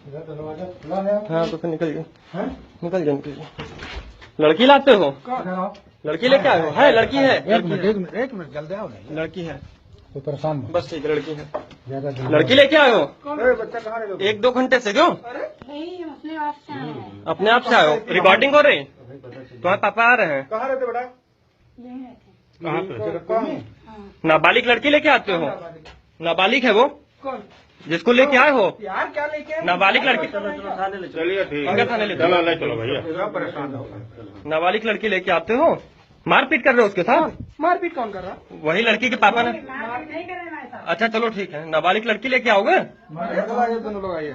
दरवाजा खुला है। हाँ तो फिर निकल जाओ, हैं? निकल जाओ, निकल जाओ। लड़की लाते हो? लड़की लेके आए हो? है लड़की है? एक मिनट जल्दी आओ नहीं। लड़की है, तो परेशान मत। बस ठीक है, लड़की है। ज्यादा जल्दी लड़की लेके आए हो? बच्चा कहाँ रह गया? 1-2 घंटे से क्यों? नहीं, अपने आप से आए हैं। अपने आप से आए हो? रिकॉर्डिंग हो रही? तुम्हारे पापा आ रहे हैं? कहाँ रहते बेटा? यहीं रहते हैं। कहाँ पे? कौन है? हाँ। नाबालिग लड़की लेके आते हो? नाबालिग है वो कौन? जिसको लेके आए हो? यार क्या लेके आए? नाबालिग लड़की, चलिए ठीक अंदर थाने ले चलो चलो। ले चलो भैया। क्या परेशान हो? नाबालिग लड़की लेके आते हो, मारपीट कर रहे हो उसके साथ? मारपीट कौन कर रहा? वही लड़की के पापा ने। मारपीट नहीं करे हमारे साथ। अच्छा चलो ठीक है, नाबालिग लड़की लेके आओगे? दोनों लोग आइए।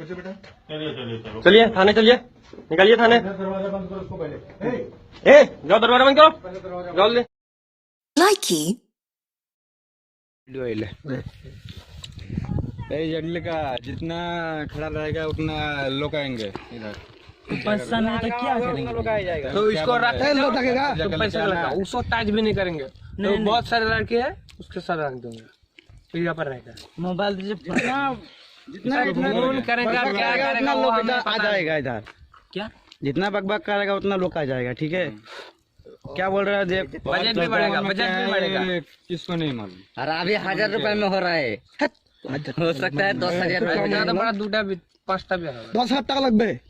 बच्चे बेटा चलिए चलिए चलो। चलिए थाने चलिए, निकलिए थाने। दरवाजा बंद करो उसको पहले। जाओ दरवाजा बंद करो, पहले दरवाजा जाओ ले। Likey. जंगल का जितना खड़ा रहेगा उतना लोग आएंगे इधर। पैसा नहीं तो क्या करेंगे? तो इसको रखेगा तो पैसा लगा, उसको ताज भी नहीं करेंगे। तो बहुत सारे लड़के हैं, उसके साथ रख दूंगा, तो यहाँ पर रहेगा। मोबाइल जितना फोन करेगा, क्या करेगा वो हमें आ पता जाएगा इधर। क्या जितना बकबक करेगा उतना लोग आ जाएगा, ठीक है? क्या बोल रहा है देख? बजट भी बढ़ेगा, बजट भी बढ़ेगा। किसको नहीं मालूम? अरे अभी 1000 रुपए में हो रहा है, हो सकता है 10,000 रुपए ज्यादा बड़ा 2टा भी 5टा भी होगा। 10,000 टाका लगबे।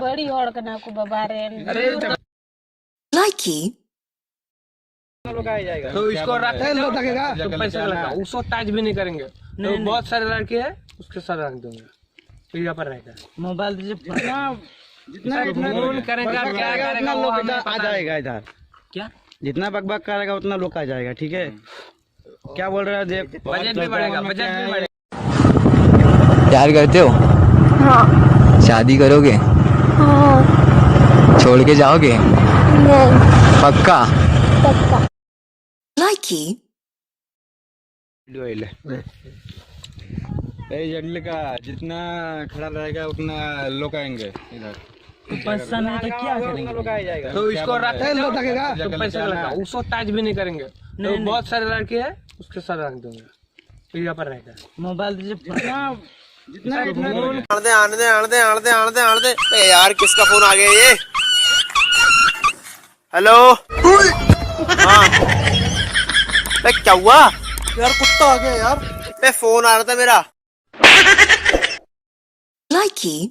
बड़ी हड़कना को बबारे। Likey. तो इसको रखेगा तो पैसा लगा, उसको ताज भी नहीं करेंगे। तो बहुत सारे लड़के हैं, उसके साथ रख दूंगा, तो यहाँ पर रहेगा। मोबाइल जितना फोन करेगा, क्या करेगा वो हमें आ पता जाएगा इधर। क्या जितना बकबक करेगा उतना लोग आ जाएगा, ठीक है? क्या बोल रहा है देख? बजट भी बढ़ेगा, बजट भी बढ़ेगा। प्यार करते हो? हाँ। शादी करोगे? हाँ। छोड़ के जाओगे? नहीं। पक्का? पक्का। Likey. जंगल का जितना खड़ा रहेगा उतना लोग आएंगे इधर। पैसा नहीं तो क्या करेंगे? तो इसको रखेगा तो पैसा लगा, उसको ताज भी नहीं करेंगे। तो बहुत सारे लड़के हैं, उसके साथ रख दूंगा, तो यहाँ पर रहेगा। मोबाइल जितना आने दे। यार किसका फोन आ गया ये? हेलो। हाँ क्या हुआ यार? कुत्ता आ गया यार। फोन आ रहा था मेरा। Likey.